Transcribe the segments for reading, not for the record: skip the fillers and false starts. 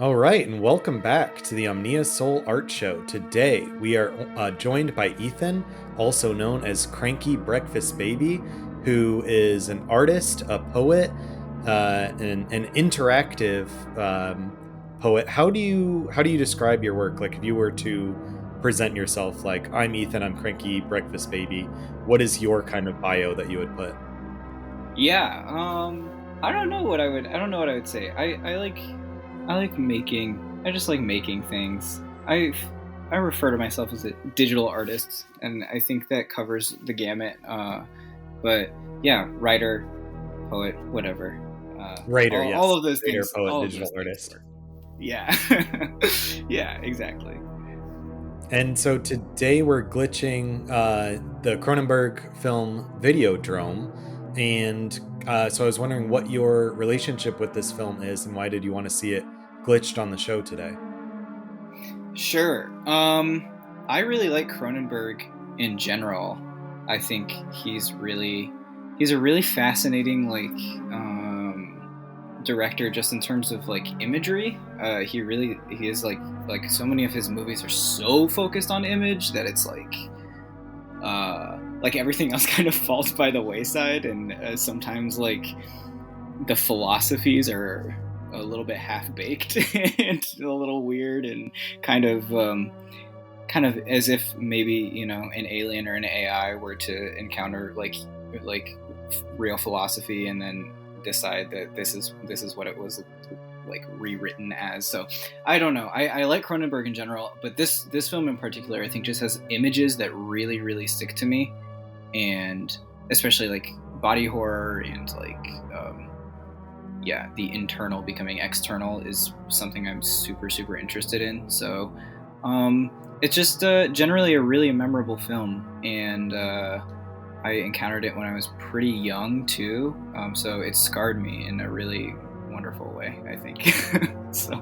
All right, and welcome back to the Omnia Sol Art Show. Today we are joined by Ethan, also known as Cranky Breakfast Baby, who is an artist, a poet, an interactive poet. How do you describe your work? Like, if you were to present yourself, like, I'm Ethan, I'm Cranky Breakfast Baby. What is your kind of bio that you would put? Yeah, I don't know what I would say. I like making I just like making things. I refer to myself as a digital artist, and I think that covers the gamut. But yeah, writer, poet, whatever. Writer, All yes. of those Writer, things poet, all of digital those things artist. work. Yeah. Yeah, exactly. And so today we're glitching the Cronenberg film Videodrome. And so I was wondering what your relationship with this film is and why did you want to see it glitched on the show today? Sure. I really like Cronenberg in general. I think he's a really fascinating director just in terms of like imagery. He is like so many of his movies are so focused on image that it's like everything else kind of falls by the wayside, and sometimes like the philosophies are a little bit half baked and a little weird and kind of kind of as if maybe an alien or an AI were to encounter like real philosophy and then decide that this is what it was like rewritten as. So I don't know. I like Cronenberg in general, but this film in particular I think just has images that really stick to me, and especially like body horror and yeah, the internal becoming external is something I'm super interested in. So it's just generally a really memorable film, and I encountered it when I was pretty young too. So it scarred me in a really wonderful way, I think. So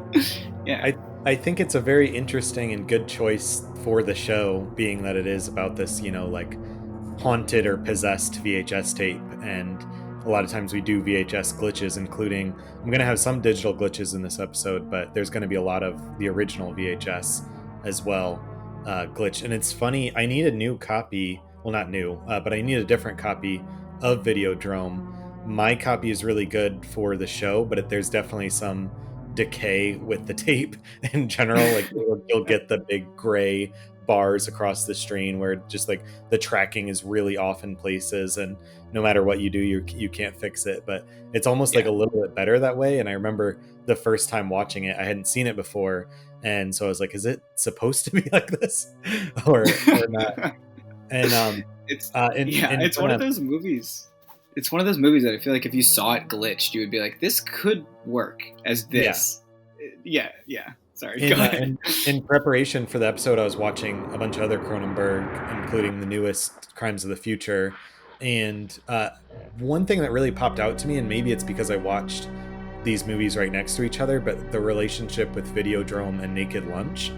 yeah. I think it's a very interesting and good choice for the show, being that it is about this, like haunted or possessed VHS tape. And a lot of times we do VHS glitches, including, I'm going to have some digital glitches in this episode, but there's going to be a lot of the original VHS as well glitch. And it's funny, I need a new copy. Well, not new, but I need a different copy of Videodrome. My copy is really good for the show, but there's definitely some decay with the tape in general. Like you'll get the big gray bars across the screen where just like the tracking is really off in places, and no matter what you do, you can't fix it. But it's almost like Yeah. a little bit better that way. And I remember the first time watching it, I hadn't seen it before, and so I was like, is it supposed to be like this or not? And It's yeah, in it's kind one of of those movies. It's one of those movies that I feel like if you saw it glitched, you would be like, "This could work as yeah this." Yeah, yeah. Sorry, go in, ahead. in preparation for the episode, I was watching a bunch of other Cronenberg, including the newest Crimes of the Future. And one thing that really popped out to me, and maybe it's because I watched these movies right next to each other, but the relationship with Videodrome and Naked Lunch,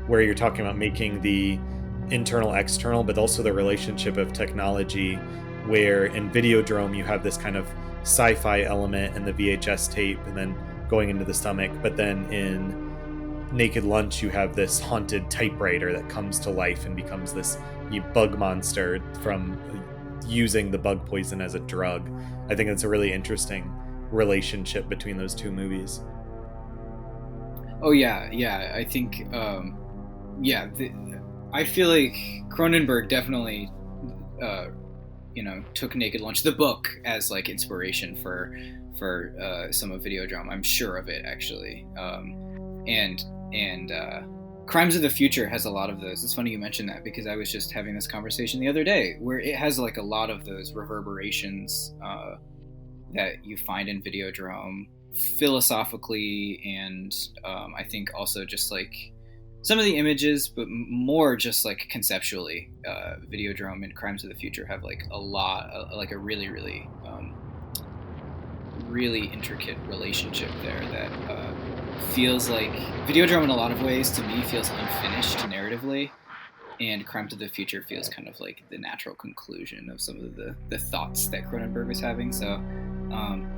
where you're talking about making the internal external, but also the relationship of technology, where in Videodrome you have this kind of sci-fi element and the VHS tape and then going into the stomach, but then in Naked Lunch you have this haunted typewriter that comes to life and becomes this bug monster from using the bug poison as a drug. I think it's a really interesting relationship between those two movies. Oh yeah, yeah. I think yeah. I feel like Cronenberg definitely took Naked Lunch, the book, as like inspiration for some of Videodrome. I'm sure of it actually. And Crimes of the Future has a lot of those. It's funny you mentioned that because I was just having this conversation the other day where it has like a lot of those reverberations that you find in Videodrome philosophically, and I think also just like some of the images, but more just like conceptually. Videodrome and Crimes of the Future have like a lot, like a really intricate relationship there that feels like Videodrome in a lot of ways to me feels unfinished narratively, and Crimes of the Future feels kind of like the natural conclusion of some of the thoughts that Cronenberg was having. So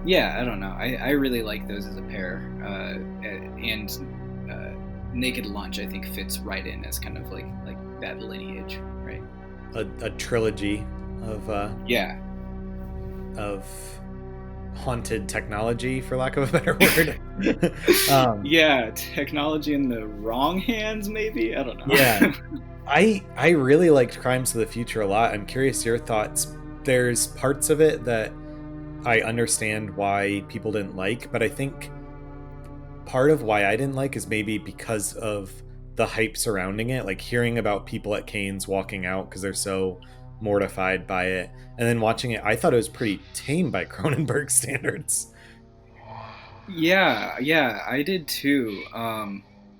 Yeah, I don't know. I really like those as a pair, and Naked Lunch I think fits right in as kind of like that lineage, right? A trilogy of Yeah, of haunted technology, for lack of a better word. yeah, technology in the wrong hands, maybe. I don't Yeah, know. I really liked Crimes of the Future a lot. I'm curious your thoughts. There's parts of it that I understand why people didn't like, but I think part of why I didn't like is maybe because of the hype surrounding it, like hearing about people at Cane's walking out because they're so mortified by it. And then watching it, I thought it was pretty tame by Cronenberg standards. Yeah, yeah, I did too.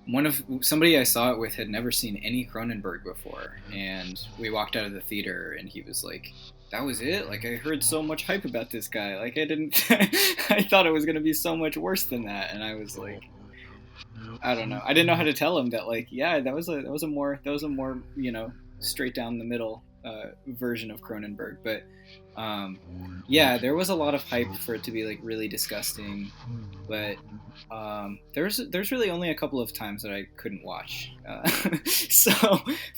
One of somebody I saw it with had never seen any Cronenberg before, and we walked out of the theater, and he was like, "That was it? Like I heard so much hype about this guy. Like I didn't, I thought it was gonna be so much worse than that." And I was like, I don't know. I didn't know how to tell him that. Like, yeah, that was a more straight down the middle version of Cronenberg, but um, yeah, there was a lot of hype for it to be like really disgusting, but there's really only a couple of times that I couldn't watch. So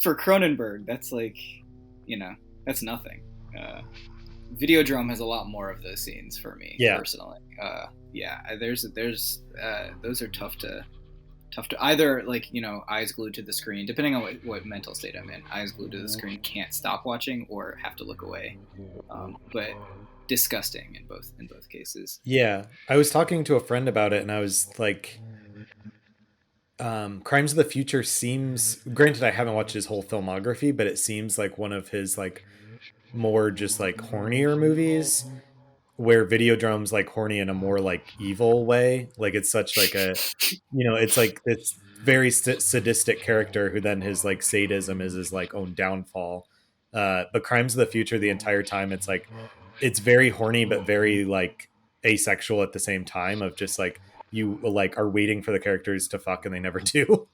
for Cronenberg, that's like, you know, that's nothing. Videodrome has a lot more of those scenes for me Yeah. personally. Yeah, there's those are tough to either, like, eyes glued to the screen, depending on what mental state I'm in. Eyes glued to the screen, can't stop watching, or have to look away. But disgusting in both cases. Yeah. I was talking to a friend about it and I was like, Crimes of the Future seems, granted I haven't watched his whole filmography, but it seems like one of his like more just like hornier movies where Videodrome's like horny in a more like evil way. Like it's such like a, it's like this very sadistic character who then his like sadism is his like own downfall. But Crimes of the Future, the entire time, it's like it's very horny but very like asexual at the same time. Of just like you like are waiting for the characters to fuck and they never do.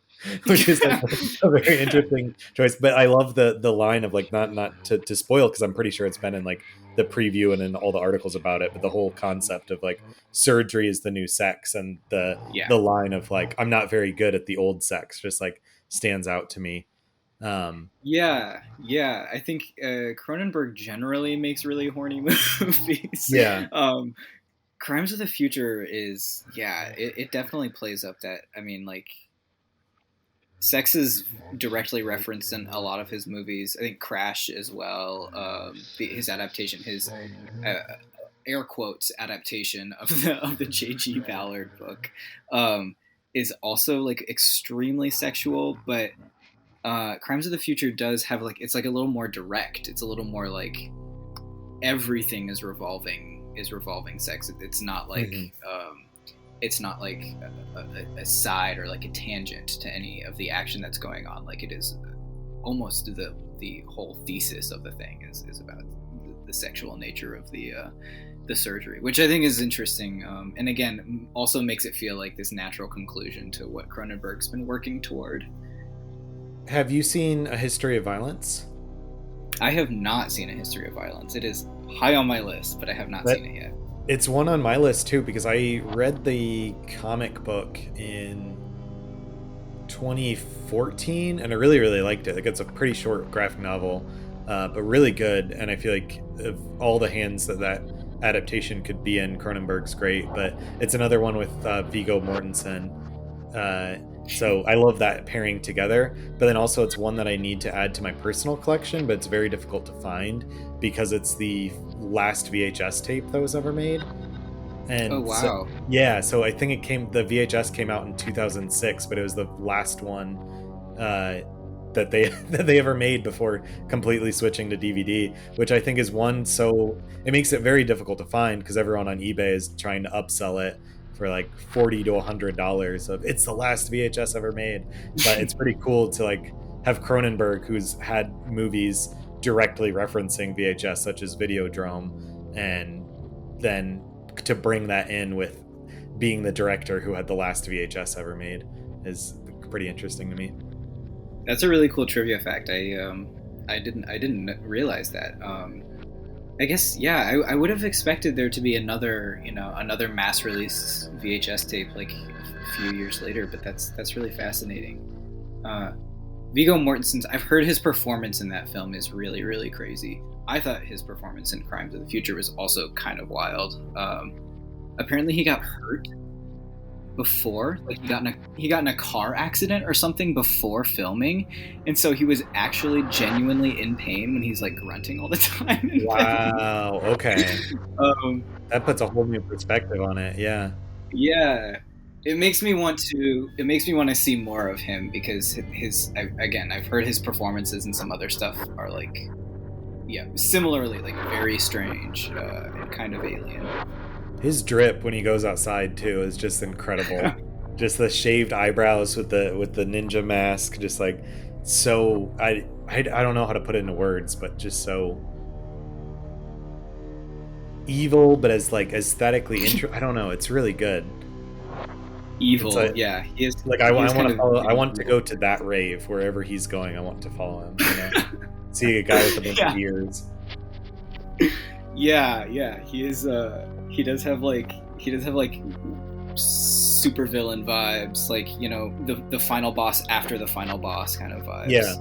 Which is like a very interesting choice. But I love the line of like not to spoil because I'm pretty sure it's been in like the preview and in all the articles about it, but the whole concept of like surgery is the new sex, and Yeah. the line of like I'm not very good at the old sex just like stands out to me. Yeah, yeah. I think Cronenberg generally makes really horny movies. Yeah. Crimes of the Future is, yeah, it definitely plays up that. I mean, like, sex is directly referenced in a lot of his movies. I think Crash as well. His adaptation, his air quotes adaptation of the J.G. Ballard book, is also like extremely sexual. But Crimes of the Future does have like, it's like a little more direct. It's a little more like everything is revolving sex. It's not like it's not like a side or like a tangent to any of the action that's going on. Like it is almost the whole thesis of the thing is about the sexual nature of the surgery, which I think is interesting. And again, also makes it feel like this natural conclusion to what Cronenberg's been working toward. Have you seen A History of Violence? I have not seen A History of Violence. It is high on my list, but I have not seen it yet. It's one on my list too because I read the comic book in 2014 and I really really liked it. Like it's a pretty short graphic novel, but really good. And I feel like of all the hands that adaptation could be in, Cronenberg's great. But it's another one with Viggo Mortensen. So I love that pairing together. But then also it's one that I need to add to my personal collection, but it's very difficult to find because it's the last VHS tape that was ever made. And oh wow. so I think the VHS came out in 2006, but it was the last one that they ever made before completely switching to DVD, which I think is one, so it makes it very difficult to find because everyone on eBay is trying to upsell it for like $40 to $100 of it's the last VHS ever made. But it's pretty cool to like have Cronenberg, who's had movies directly referencing VHS such as Videodrome, and then to bring that in with being the director who had the last VHS ever made is pretty interesting to me. That's a really cool trivia fact. I didn't realize that. I guess, yeah, I would have expected there to be another, another mass release VHS tape like a few years later, but that's really fascinating. Viggo Mortensen's, I've heard his performance in that film is really, really crazy. I thought his performance in Crimes of the Future was also kind of wild. Apparently he got hurt before, like he got in a car accident or something before filming, and so he was actually genuinely in pain when he's like grunting all the time. Wow. Okay. That puts a whole new perspective on it. Yeah. Yeah. It makes me want to see more of him, because I've heard his performances and some other stuff are like, yeah, similarly like very strange and kind of alien. His drip when he goes outside too is just incredible. Just the shaved eyebrows with the ninja mask, just like so. I don't know how to put it into words, but just so evil, but as like aesthetically I don't know. It's really good. Evil, like, yeah. He is like I want to follow. I want to go to that rave wherever he's going. I want to follow him. See a guy with a bunch of ears. Yeah. He is. He does have like super villain vibes, like the final boss after the final boss kind of vibes. Yeah.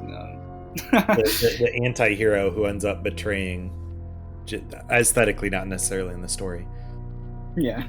the anti-hero who ends up betraying, aesthetically, not necessarily in the story. Yeah.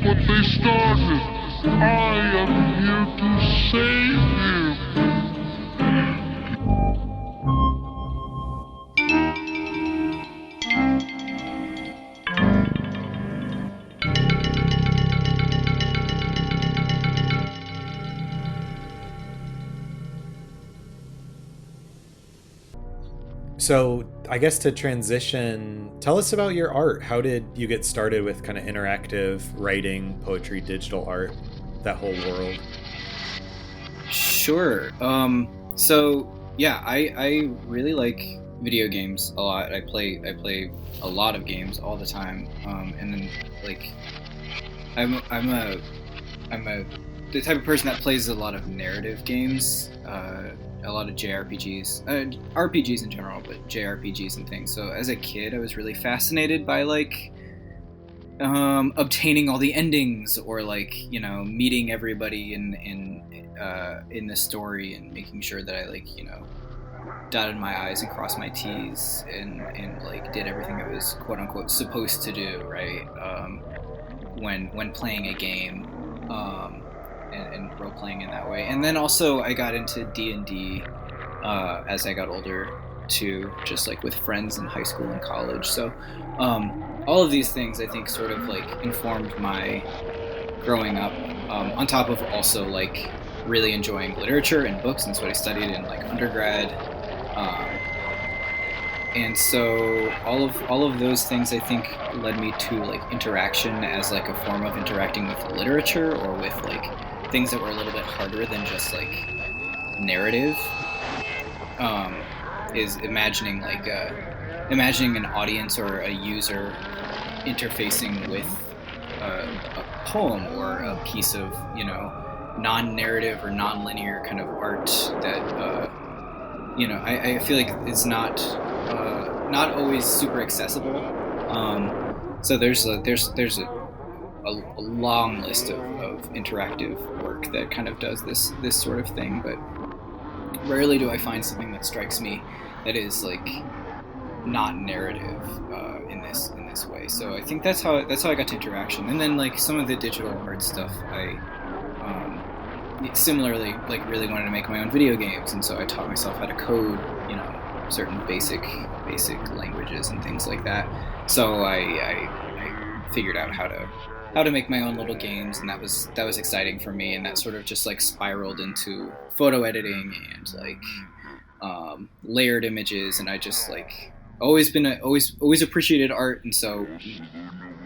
What they started. I am here to save So I guess to transition, tell us about your art. How did you get started with kind of interactive writing, poetry, digital art, that whole world? Sure. So yeah, I really like video games a lot. I play a lot of games all the time. And then like I'm the type of person that plays a lot of narrative games. A lot of JRPGs, RPGs in general, but JRPGs and things. So as a kid, I was really fascinated by like obtaining all the endings, or like meeting everybody in the story and making sure that I like dotted my I's and crossed my T's and like did everything I was quote unquote supposed to do, right? When playing a game. And role playing in that way, and then also I got into D&D as I got older too, just like with friends in high school and college. So all of these things I think sort of like informed my growing up. On top of also like really enjoying literature and books, and that's what I studied in like undergrad. And so all of those things I think led me to like interaction as like a form of interacting with literature, or with like things that were a little bit harder than just like narrative. Is imagining an audience or a user interfacing with a poem or a piece of non-narrative or non-linear kind of art that I feel like it's not always super accessible. So there's a long list of interactive work that kind of does this sort of thing, but rarely do I find something that strikes me that is like not narrative in this way. So I think that's how I got to interaction. And then like some of the digital art stuff, I similarly like really wanted to make my own video games, and so I taught myself how to code certain basic languages and things like that. So I figured out how to make my own little games, and that was exciting for me, and that sort of just like spiraled into photo editing and like layered images, and I just like always appreciated art, and so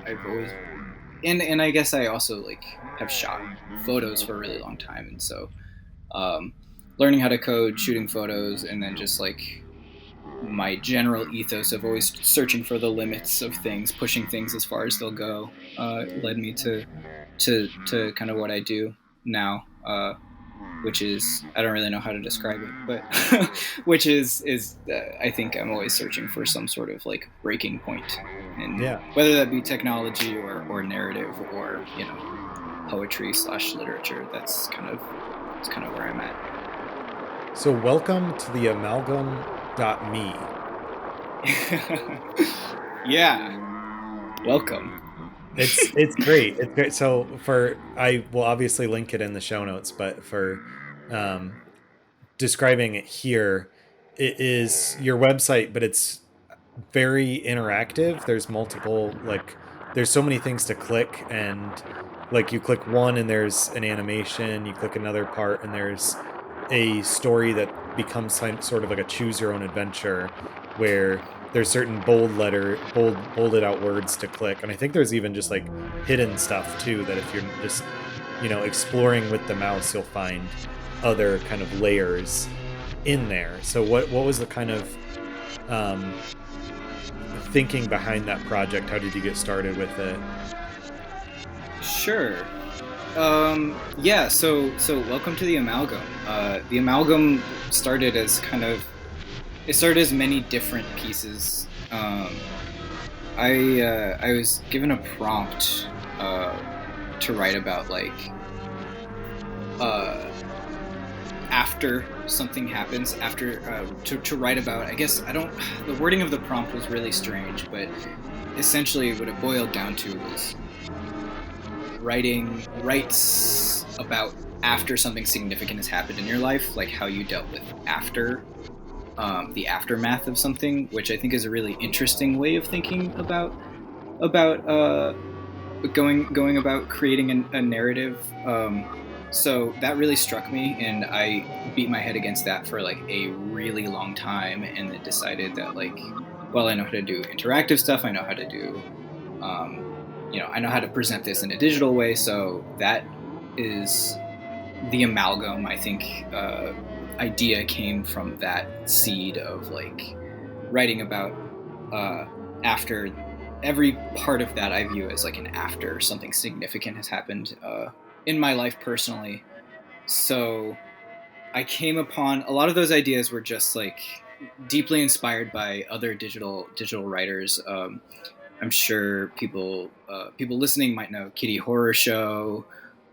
I've always and I guess I also like have shot photos for a really long time, and so learning how to code, shooting photos, and then just like my general ethos of always searching for the limits of things, pushing things as far as they'll go, led me to kind of what I do now, which is, I don't really know how to describe it, but which is I think I'm always searching for some sort of like breaking point, and whether that be technology or narrative or poetry / literature, that's kind of where I'm at. So welcome to the amalgam.me. Yeah, welcome. It's great. It's great. So I will obviously link it in the show notes, but for describing it here, it is your website, but it's very interactive. There's multiple, like, there's so many things to click, and like you click one and there's an animation, you click another part and there's a story that becomes sort of like a choose your own adventure, where there's certain bolded out words to click, and I think there's even just like hidden stuff too, that if you're just exploring with the mouse, you'll find. other kind of layers in there. So what was the kind of thinking behind that project? How did you get started with it? Sure. Yeah, so welcome to the Amalgam. The Amalgam started as many different pieces. I was given a prompt to write about, like, after something happens, to write about, I guess, the wording of the prompt was really strange, but essentially what it boiled down to was writes about after something significant has happened in your life, like how you dealt with after the aftermath of something, which I think is a really interesting way of thinking about going about creating a narrative. So that really struck me, and I beat my head against that for like a really long time, and then decided that, like, well, I know how to do interactive stuff, I know how to do I know how to present this in a digital way, so that is the Amalgam. I think idea came from that seed of, like, writing about after. Every part of that I view as like an after something significant has happened in my life personally. So I came upon a lot of those ideas were just like deeply inspired by other digital writers. I'm sure people listening might know Kitty Horror Show,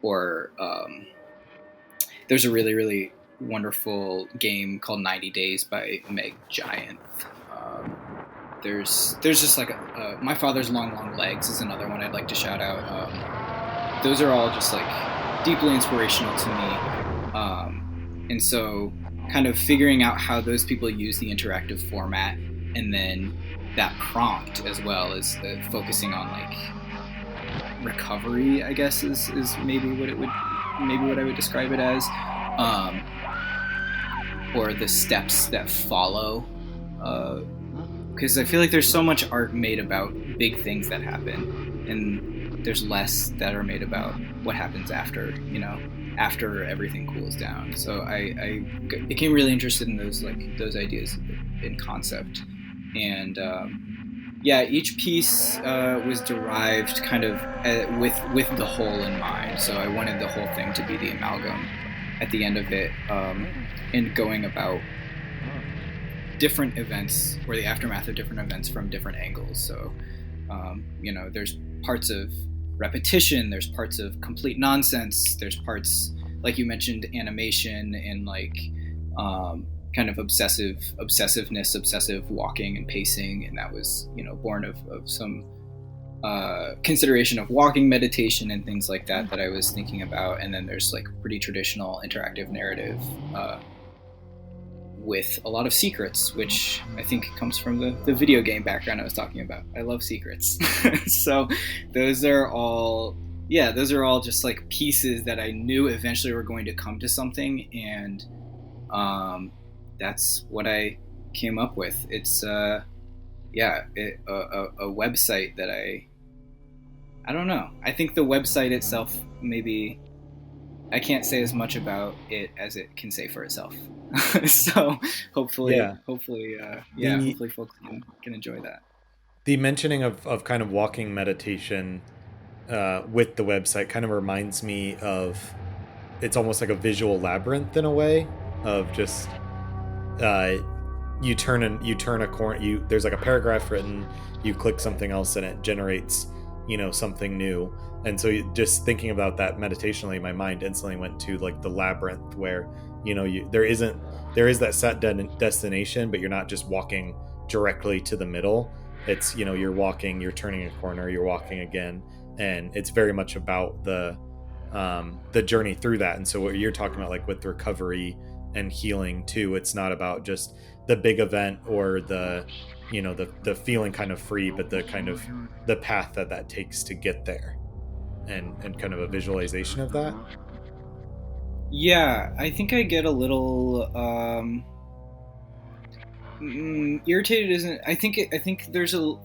or there's a really, really wonderful game called 90 Days by Meg Giant. There's just like My Father's Long Legs is another one I'd like to shout out. Those are all just like deeply inspirational to me. And so kind of figuring out how those people use the interactive format, and then that prompt as well as focusing on like recovery, I guess is maybe what I would describe it as, or the steps that follow, because I feel like there's so much art made about big things that happen, and there's less that are made about what happens after everything cools down. So I became really interested in those ideas in concept. And each piece was derived kind of with the whole in mind. So I wanted the whole thing to be the Amalgam at the end of it, and going about different events or the aftermath of different events from different angles. So there's parts of repetition, there's parts of complete nonsense, there's parts, like you mentioned, animation and like kind of obsessiveness, obsessive walking and pacing, and that was born of some consideration of walking meditation and things like that I was thinking about. And then there's like pretty traditional interactive narrative with a lot of secrets, which I think comes from the video game background I was talking about. I love secrets. So those are all just like pieces that I knew eventually were going to come to something, and that's what I came up with. It's a website that I don't know. I think the website itself, maybe I can't say as much about it as it can say for itself. So hopefully folks can enjoy that. The mentioning of kind of walking meditation with the website kind of reminds me of, it's almost like a visual labyrinth in a way, of just you turn a corner, there's like a paragraph written, you click something else and it generates something new. And so just thinking about that meditationally, my mind instantly went to like the labyrinth, where there is that set destination, but you're not just walking directly to the middle. It's you're walking, you're turning a corner, you're walking again, and it's very much about the journey through that. And so what you're talking about, like with recovery and healing too, it's not about just the big event or the feeling kind of free, but the kind of the path that takes to get there, and kind of a visualization of that. Yeah, I think I get a little irritated. I think there's a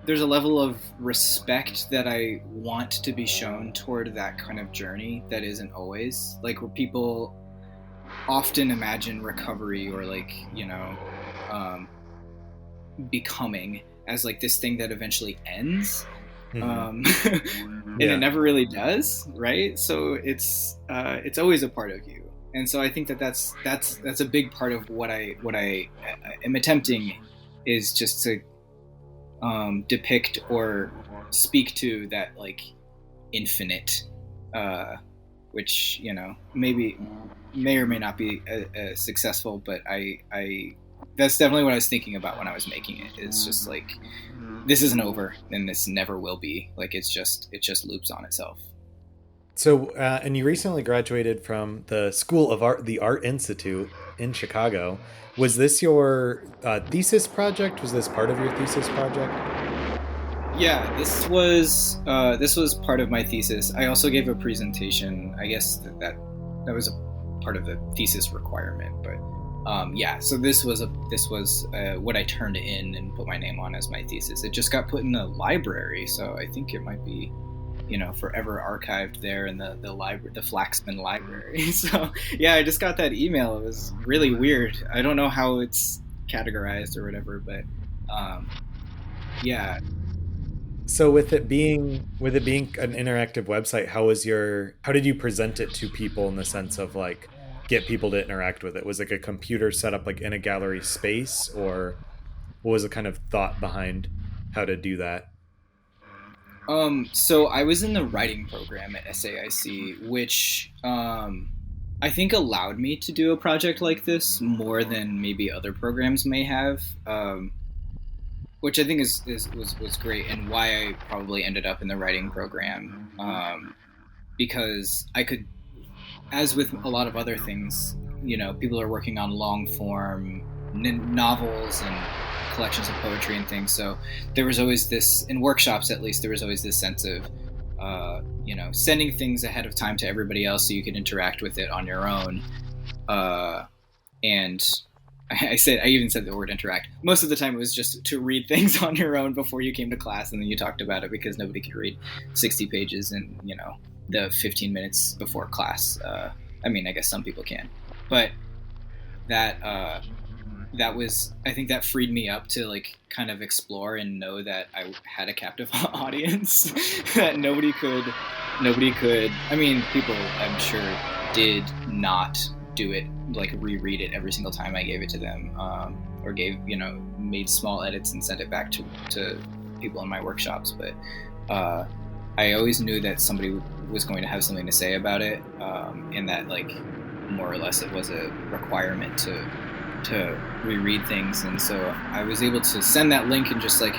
level of respect that I want to be shown toward that kind of journey that isn't always, like, where people, often imagine recovery or like, becoming as like this thing that eventually ends. And it never really does, right? So it's always a part of you. And so I think that's a big part of what I am attempting, is just to depict or speak to that like infinite, which maybe may or may not be successful, but I that's definitely what I was thinking about when I was making it. It's just like, this isn't over, and this never will be. Like it just loops on itself. So, and you recently graduated from the School of Art, the Art Institute in Chicago. Was this your thesis project? Was this part of your thesis project? Yeah, this was part of my thesis. I also gave a presentation. I guess that was a part of the thesis requirement. But yeah, so this was what I turned in and put my name on as my thesis. It just got put in the library, so I think it might be, forever archived there in the library, the Flaxman Library. So yeah, I just got that email. It was really weird. I don't know how it's categorized or whatever, but yeah. So with it being an interactive website, how did you present it to people in the sense of like get people to interact with it? Was like a computer set up like in a gallery space, or what was the kind of thought behind how to do that? So I was in the writing program at SAIC, which I think allowed me to do a project like this more than maybe other programs may have, which I think was great, and why I probably ended up in the writing program, because I could, as with a lot of other things, people are working on long form novels and collections of poetry and things. So there was always this, in workshops at least, there was always this sense of, sending things ahead of time to everybody else so you could interact with it on your own. And I even said the word interact. Most of the time it was just to read things on your own before you came to class, and then you talked about it, because nobody could read 60 pages in, the 15 minutes before class. I mean, I guess some people can, but that was, I think that freed me up to like kind of explore and know that I had a captive audience that nobody could, I mean, people I'm sure did not do it, like reread it every single time I gave it to them, or made small edits and sent it back to people in my workshops. But I always knew that somebody was going to have something to say about it, and that like more or less it was a requirement to reread things. And so I was able to send that link and just like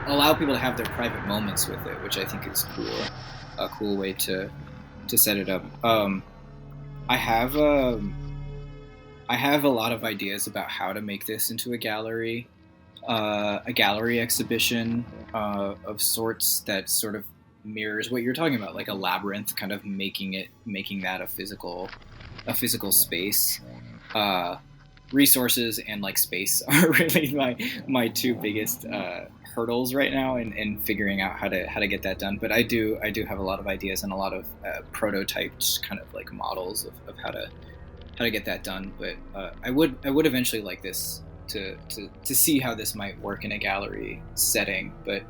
allow people to have their private moments with it, which I think is a cool way to set it up. I have a lot of ideas about how to make this into a gallery exhibition of sorts that sort of mirrors what you're talking about, like a labyrinth, kind of making that a physical space. Resources and like space are really my two biggest hurdles right now in figuring out how to get that done. But I do have a lot of ideas and a lot of prototyped kind of like models of how to get that done. But I would eventually like this to see how this might work in a gallery setting. But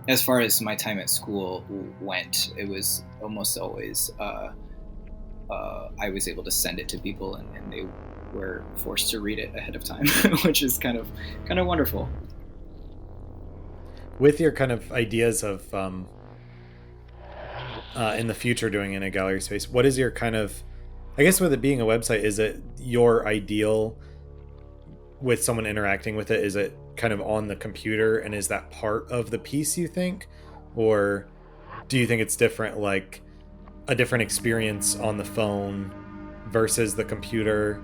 as far as my time at school went, it was almost always I was able to send it to people, and they were forced to read it ahead of time, which is kind of wonderful. With your kind of ideas of in the future doing in a gallery space, what is your kind of, I guess with it being a website, is it your ideal with someone interacting with it? Is it kind of on the computer, and is that part of the piece, you think? Or do you think it's different, like a different experience on the phone versus the computer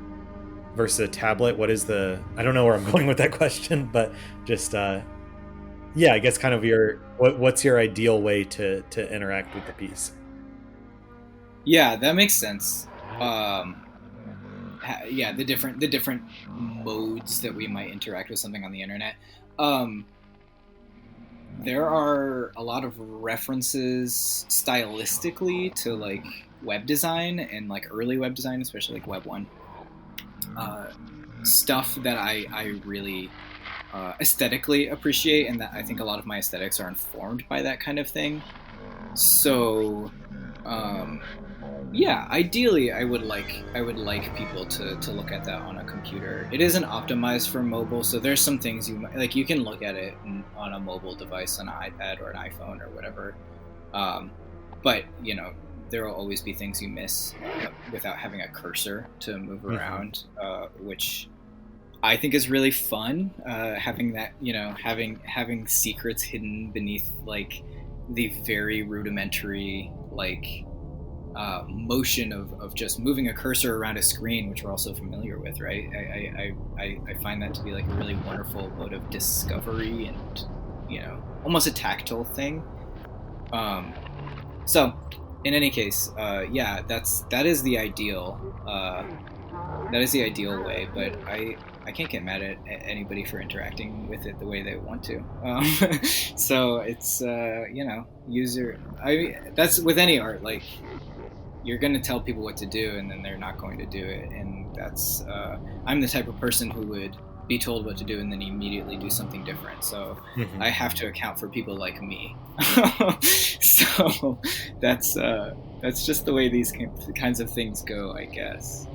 versus a tablet? What is I don't know where I'm going with that question, but just yeah, I guess kind of what's your ideal way to interact with the piece? Yeah, that makes sense. Yeah, the different modes that we might interact with something on the internet. there are a lot of references stylistically to like web design and like early web design, especially like Web 1. Stuff that I really aesthetically appreciate, and that I think a lot of my aesthetics are informed by that kind of thing. So, yeah, ideally, I would like people to look at that on a computer. It isn't optimized for mobile, so there's some things you can look at it on a mobile device, on an iPad or an iPhone or whatever. But there will always be things you miss without having a cursor to move around, which I think is really fun. Having that, having secrets hidden beneath like the very rudimentary like motion of just moving a cursor around a screen, which we're also familiar with, right? I find that to be like a really wonderful mode of discovery and almost a tactile thing. So in any case, yeah, that is the ideal. That is the ideal way, but I can't get mad at anybody for interacting with it the way they want to. So it's that's with any art, like you're going to tell people what to do and then they're not going to do it, and that's I'm the type of person who would be told what to do and then immediately do something different. So I have to account for people like me. So that's just the way these kinds of things go, I guess.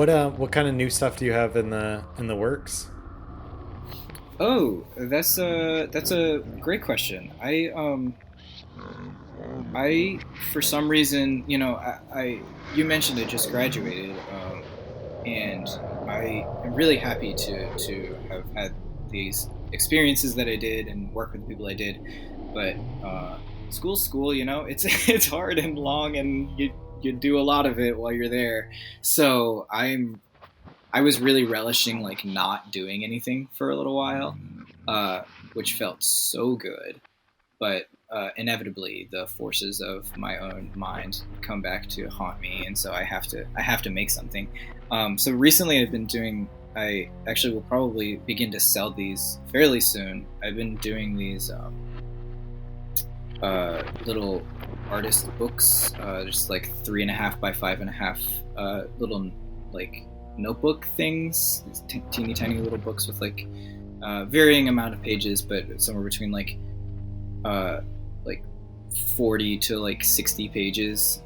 What kind of new stuff do you have in the works? Oh, that's a great question. I for some reason, I you mentioned I just graduated, and I am really happy to have had these experiences that I did and work with the people I did. But school's school, it's it's hard and long, and you do a lot of it while you're there. So I was really relishing like not doing anything for a little while, uh, which felt so good. But inevitably, the forces of my own mind come back to haunt me, and so I have to make something. So recently, I've been doing. I actually will probably begin to sell these fairly soon. I've been doing these little artist books, just like 3.5 by 5.5 little like notebook things, these teeny tiny little books with like varying amount of pages, but somewhere between like 40 to like 60 pages,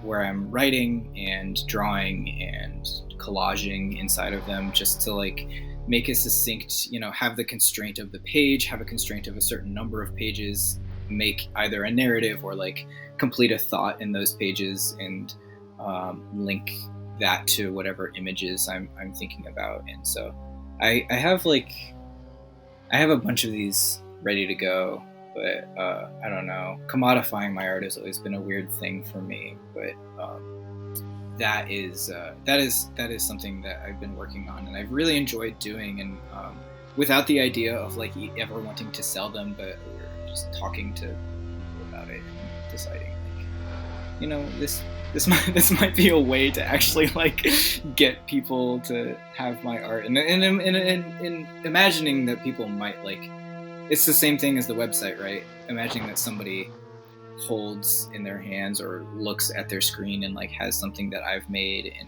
where I'm writing and drawing and collaging inside of them, just to like make a succinct, have the constraint of the page, have a constraint of a certain number of pages, make either a narrative or like complete a thought in those pages, and link that to whatever images I'm thinking about. And so I have a bunch of these ready to go, but I don't know. Commodifying my art has always been a weird thing for me, but that is something that I've been working on, and I've really enjoyed doing, and without the idea of like ever wanting to sell them, but we're just talking to people about it and deciding this might be a way to actually like get people to have my art, and imagining that people might like. It's the same thing as the website, right? Imagining that somebody holds in their hands or looks at their screen and like has something that I've made, and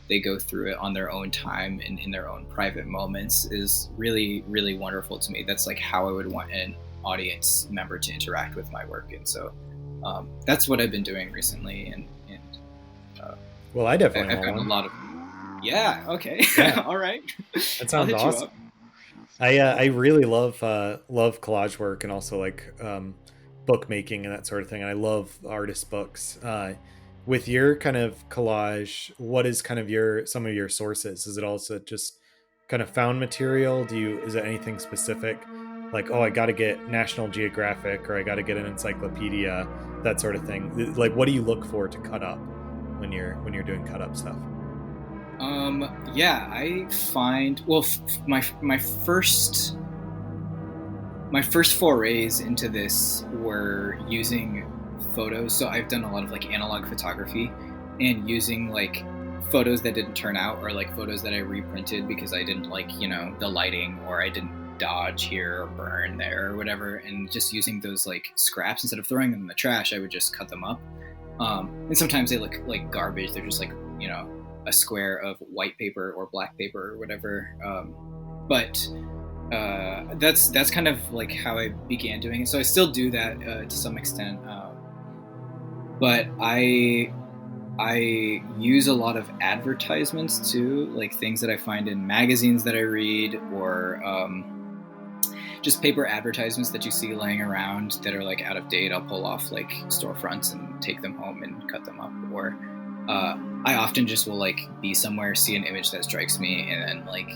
they go through it on their own time and in their own private moments, is really, really wonderful to me. That's like how I would want an audience member to interact with my work, and so that's what I've been doing recently. And well, I definitely I've gotten a lot of. Yeah. Okay. Yeah. All right. That sounds awesome. I really love collage work, and also like bookmaking and that sort of thing. And I love artist books. With your kind of collage, what is kind of some of your sources? Is it also just kind of found material? Is it anything specific? Like, oh, I got to get National Geographic, or I got to get an encyclopedia, that sort of thing. Like, what do you look for to cut up when you're doing cut up stuff? Yeah, I find, well, my first forays into this were using photos. So I've done a lot of like analog photography, and using like photos that didn't turn out, or like photos that I reprinted because I didn't like, the lighting, or I didn't dodge here or burn there or whatever, and just using those like scraps instead of throwing them in the trash, I would just cut them up. And sometimes they look like garbage. They're just like, a square of white paper or black paper or whatever. But that's kind of like how I began doing it. So I still do that to some extent. But I use a lot of advertisements too, like things that I find in magazines that I read, or just paper advertisements that you see laying around that are like out of date. I'll pull off like storefronts and take them home and cut them up. Or I often just will like be somewhere, see an image that strikes me, and then like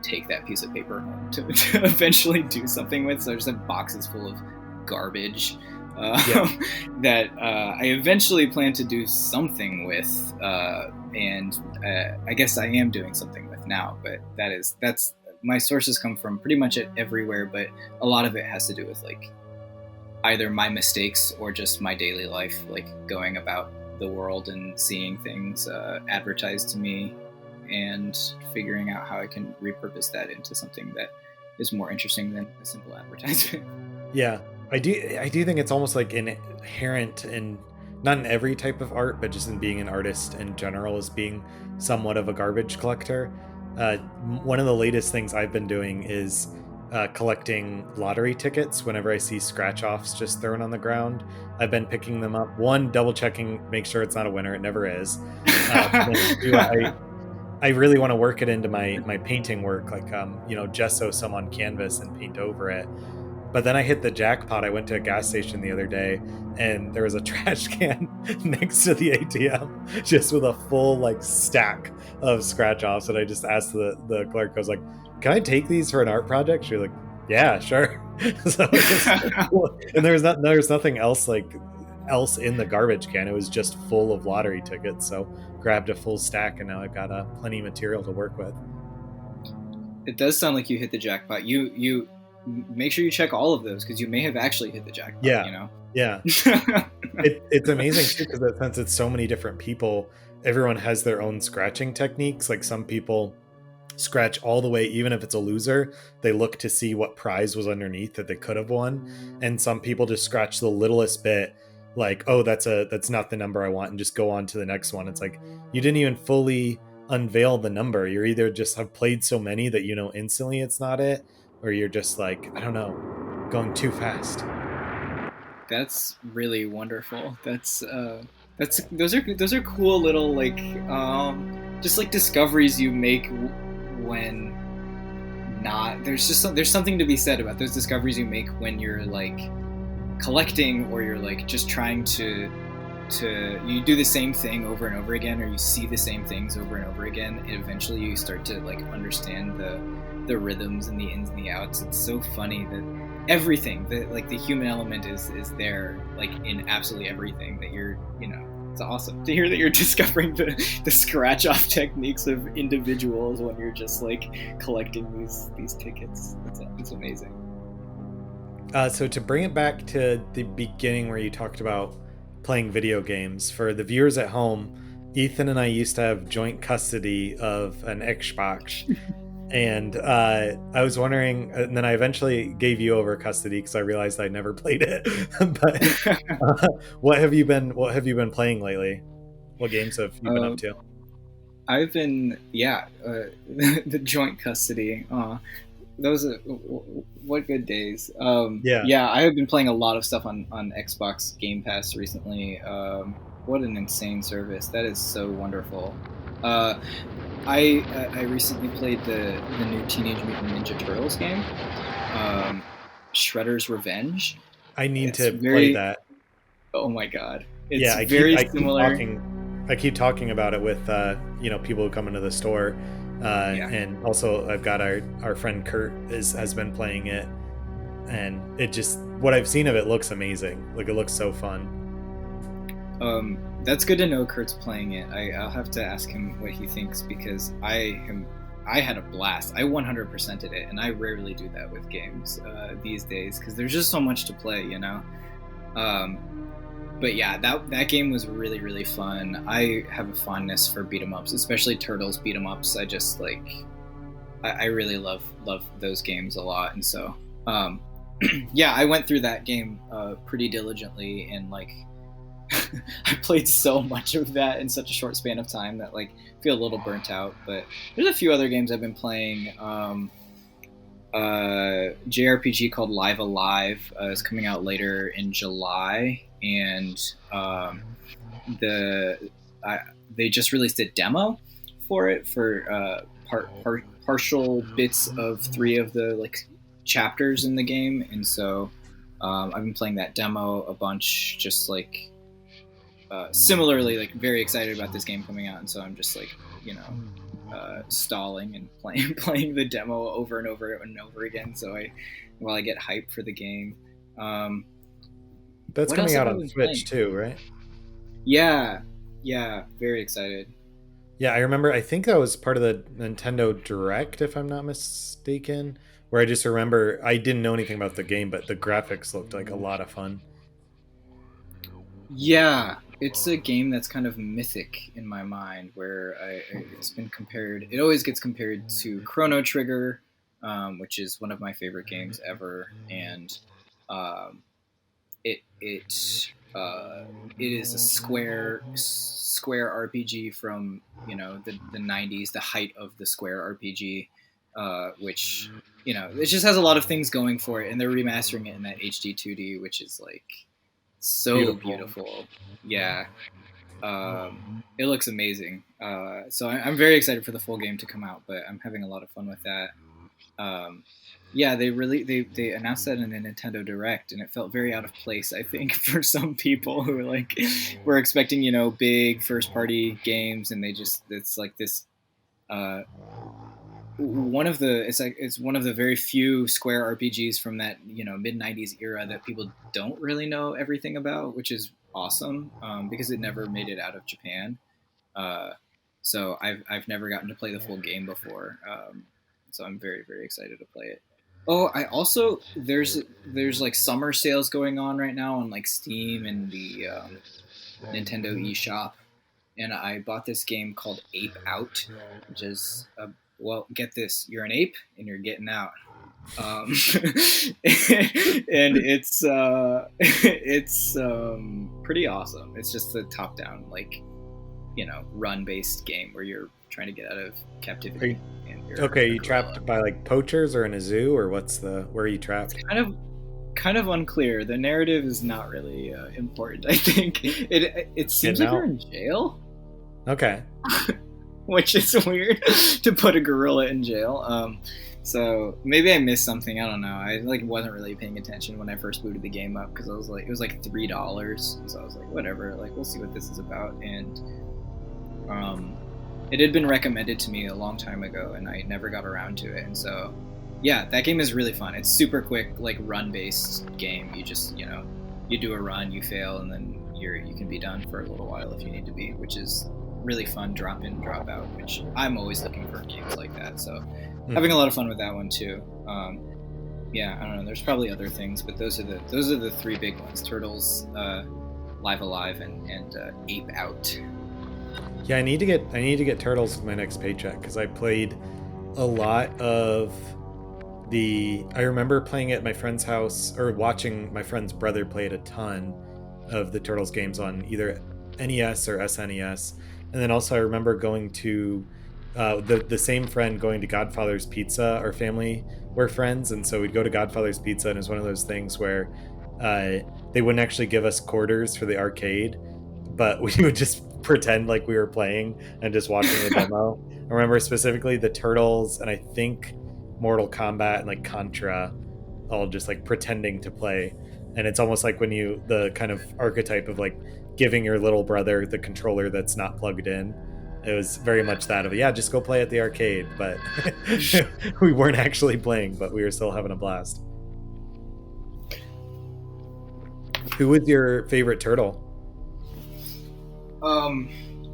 take that piece of paper home to eventually do something with. So I just have boxes full of garbage that I eventually plan to do something with, and I guess I am doing something with now. But that's my sources come from pretty much everywhere, but a lot of it has to do with like either my mistakes or just my daily life, like going about the world and seeing things advertised to me, and figuring out how I can repurpose that into something that is more interesting than a simple advertisement. Yeah, I do think it's almost like inherent in, not in every type of art, but just in being an artist in general, as being somewhat of a garbage collector. One of the latest things I've been doing is collecting lottery tickets whenever I see scratch offs just thrown on the ground. I've been picking them up. One, double checking, make sure it's not a winner. It never is. Two, I really want to work it into my painting work, like gesso some on canvas and paint over it. But then I hit the jackpot. I went to a gas station the other day, and there was a trash can next to the ATM, just with a full like stack of scratch offs. And I just asked the clerk, I was like, "Can I take these for an art project?" She was like, "Yeah, sure." So and there's nothing else in the garbage can. It was just full of lottery tickets. So grabbed a full stack, and now I've got plenty of material to work with. It does sound like you hit the jackpot. You make sure you check all of those because you may have actually hit the jackpot. Yeah. Yeah. It's amazing too, because since it's so many different people, everyone has their own scratching techniques. Like some people scratch all the way, even if it's a loser, they look to see what prize was underneath that they could have won. And some people just scratch the littlest bit, like, oh, that's not the number I want, and just go on to the next one. It's like you didn't even fully unveil the number. You're either just have played so many that you know instantly it's not it, or you're just like, I don't know, going too fast. That's really wonderful. That's those are cool little like just like discoveries you make when not there's something to be said about those discoveries you make when you're like collecting, or you're like just trying to you do the same thing over and over again, or you see the same things over and over again, and eventually you start to like understand the rhythms and the ins and the outs. It's so funny that everything that like the human element is there, like in absolutely everything that you're, it's awesome to hear that you're discovering the scratch off techniques of individuals when you're just like collecting these tickets. It's amazing. So to bring it back to the beginning where you talked about playing video games, for the viewers at home, Ethan and I used to have joint custody of an Xbox. And I was wondering, and then I eventually gave you over custody because I realized I never played it. But what have you been playing lately? What games have you been up to? I've been the joint custody. Those are what good days. I have been playing a lot of stuff on Xbox Game Pass recently. What an insane service! That is so wonderful. I recently played the new Teenage Mutant Ninja Turtles game, Shredder's Revenge. I need to play that. Oh my god! It's very similar. I keep talking about it with people who come into the store, and also I've got our friend Kurt has been playing it, and it just, what I've seen of it looks amazing. Like, it looks so fun. That's good to know Kurt's playing it. I'll have to ask him what he thinks, because I had a blast. I 100%ed it, and I rarely do that with games these days because there's just so much to play, But yeah, that game was really, really fun. I have a fondness for beat 'em ups, especially Turtles beat 'em ups. I just like, I really love those games a lot, and so I went through that game pretty diligently, and like. I played so much of that in such a short span of time that like I feel a little burnt out. But there's a few other games I've been playing. JRPG called Live Alive is coming out later in July, and they just released a demo for it for partial bits of 3 of the like chapters in the game, and so I've been playing that demo a bunch, just like. Similarly, like very excited about this game coming out, and so I'm just like, stalling and playing the demo over and over and over again. So while I get hyped for the game. That's coming out on Switch too, right? Yeah, very excited. Yeah, I remember. I think that was part of the Nintendo Direct, if I'm not mistaken. Where I just remember I didn't know anything about the game, but the graphics looked like a lot of fun. Yeah, it's a game that's kind of mythic in my mind, where it's been compared. It always gets compared to Chrono Trigger, which is one of my favorite games ever, and it is a square RPG from the 90s, the height of the Square RPG, which it just has a lot of things going for it, and they're remastering it in that HD 2D, which is like so beautiful. Yeah. It looks amazing. So I'm very excited for the full game to come out, but I'm having a lot of fun with that. Yeah, they announced that in a Nintendo Direct, and it felt very out of place, I think, for some people who were expecting big first party games, and it's like this. It's one of the very few Square RPGs from that mid '90s era that people don't really know everything about, which is awesome because it never made it out of Japan. So I've never gotten to play the full game before, so I'm very, very excited to play it. Oh, I also there's like summer sales going on right now on like Steam and the Nintendo eShop, and I bought this game called Ape Out, which is well, get this, you're an ape and you're getting out. And it's pretty awesome. It's just a top down run based game where you're trying to get out of captivity. Okay, you trapped by like poachers or in a zoo, or where are you trapped? Kind of unclear. The narrative is not really important. I think it seems like you're in jail. Okay. Which is weird to put a gorilla in jail. So maybe I missed something. I don't know. I wasn't really paying attention when I first booted the game up because I was like, it was like $3. So I was like, whatever. Like, we'll see what this is about. And it had been recommended to me a long time ago, and I never got around to it. And so, yeah, that game is really fun. It's super quick, like run-based game. You just you do a run, you fail, and then you can be done for a little while if you need to be, which is really fun. Drop in, drop out, which I'm always looking for games like that. So having a lot of fun with that one too. Yeah, I don't know. There's probably other things, but those are the three big ones: Turtles, Live Alive, and Ape Out. Yeah, I need to get Turtles with my next paycheck because I played a lot of I remember playing it at my friend's house or watching my friend's brother play it a ton of the Turtles games on either NES or SNES. And then also I remember going to the same friend going to Godfather's Pizza. Our family were friends, and so we'd go to Godfather's Pizza, and it was one of those things where they wouldn't actually give us quarters for the arcade, but we would just pretend like we were playing and just watching the demo. I remember specifically the Turtles and I think Mortal Kombat and like Contra, all just like pretending to play. And it's almost like when the kind of archetype of like giving your little brother the controller that's not plugged in. It was very much that of, yeah, just go play at the arcade. But we weren't actually playing, but we were still having a blast. Who was your favorite turtle?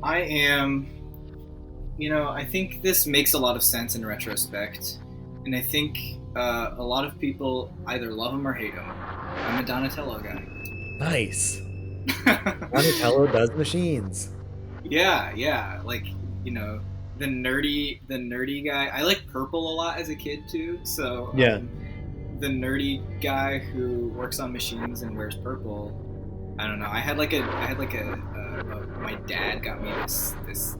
I am, I think this makes a lot of sense in retrospect. And I think a lot of people either love him or hate him. I'm a Donatello guy. Nice. Donatello does machines. Yeah. Like, the nerdy guy. I like purple a lot as a kid too. So yeah, the nerdy guy who works on machines and wears purple. I don't know. My dad got me this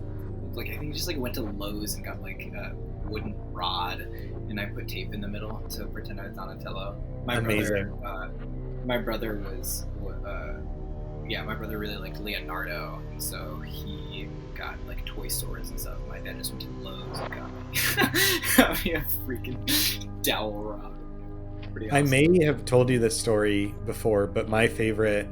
like, I think he just like went to Lowe's and got like a wooden rod, and I put tape in the middle to pretend I was Donatello. Amazing. My brother really liked Leonardo, and so he got like toy stores and stuff. My dad just went to Lowe's and got me a freaking dowel rod. Pretty awesome. I may have told you this story before, but my favorite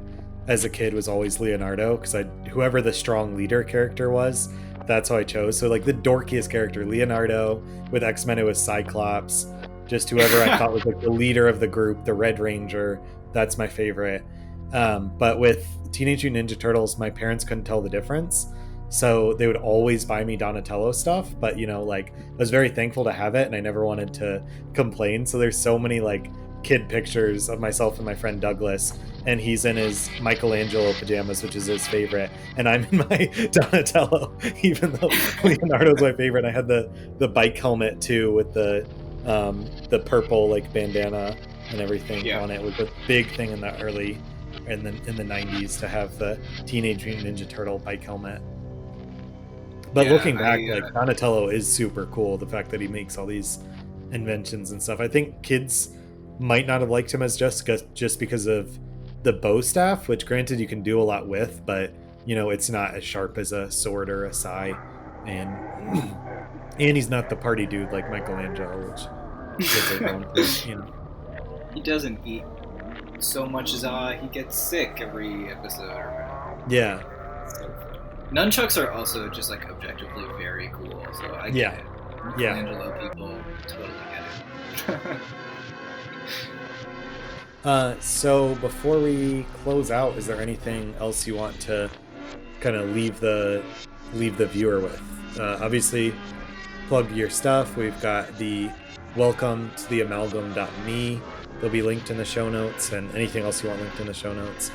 as a kid was always Leonardo, because whoever the strong leader character was, that's how I chose. So like the dorkiest character, Leonardo. With X-Men, it was Cyclops. Just whoever I thought was like the leader of the group, the Red Ranger. That's my favorite. But with Teenage Mutant Ninja Turtles, my parents couldn't tell the difference. So they would always buy me Donatello stuff. But, I was very thankful to have it, and I never wanted to complain. So there's so many like kid pictures of myself and my friend Douglas, and he's in his Michelangelo pajamas, which is his favorite, and I'm in my Donatello, even though Leonardo's my favorite. I had the bike helmet too with the purple like bandana and everything on it. It was a big thing in the 90s to have the Teenage Mutant Ninja Turtle bike helmet. But looking back, like Donatello is super cool. The fact that he makes all these inventions and stuff. I think kids might not have liked him as Jessica just because of the bow staff, which granted you can do a lot with, but it's not as sharp as a sword or a sai, and he's not the party dude like Michelangelo, which kids are going for. He doesn't eat so much as he gets sick every episode. Yeah. Nunchucks are also just like objectively very cool, so I get it. Michelangelo people totally get it. So before we close out, is there anything else you want to kind of leave the viewer with? Obviously, plug your stuff. We've got the welcome to the amalgam.me. They'll be linked in the show notes, and anything else you want linked in the show notes.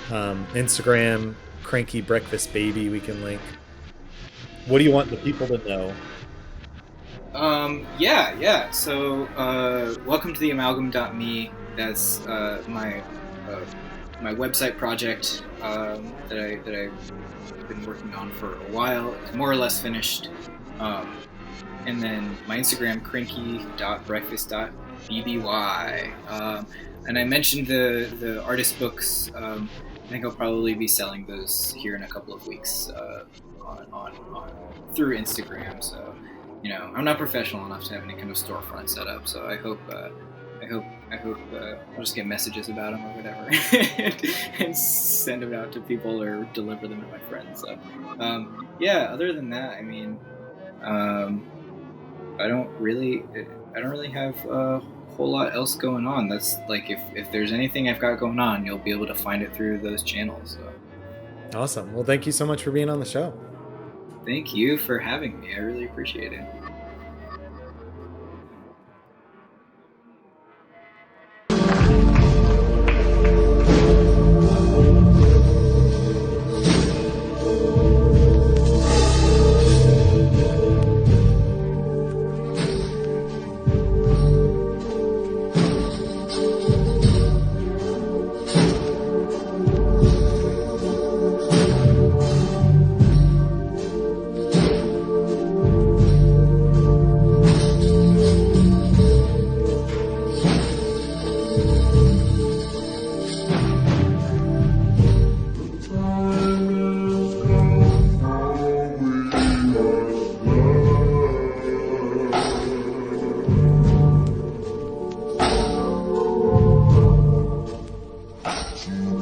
Instagram, Cranky Breakfast Baby, we can link. What do you want the people to know? Yeah. So, welcome to the amalgam.me. That's my website project that I've been working on for a while. It's more or less finished. And then my Instagram, cranky.breakfast.bby. And I mentioned the artist books. I think I'll probably be selling those here in a couple of weeks on through Instagram. So, I'm not professional enough to have any kind of storefront set up. So I hope I'll just get messages about them or whatever and send them out to people or deliver them to my friends. So, other than that, I mean, I don't really have a whole lot else going on. That's like, if there's anything I've got going on, you'll be able to find it through those channels. So. Awesome. Well, thank you so much for being on the show. Thank you for having me. I really appreciate it.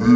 Be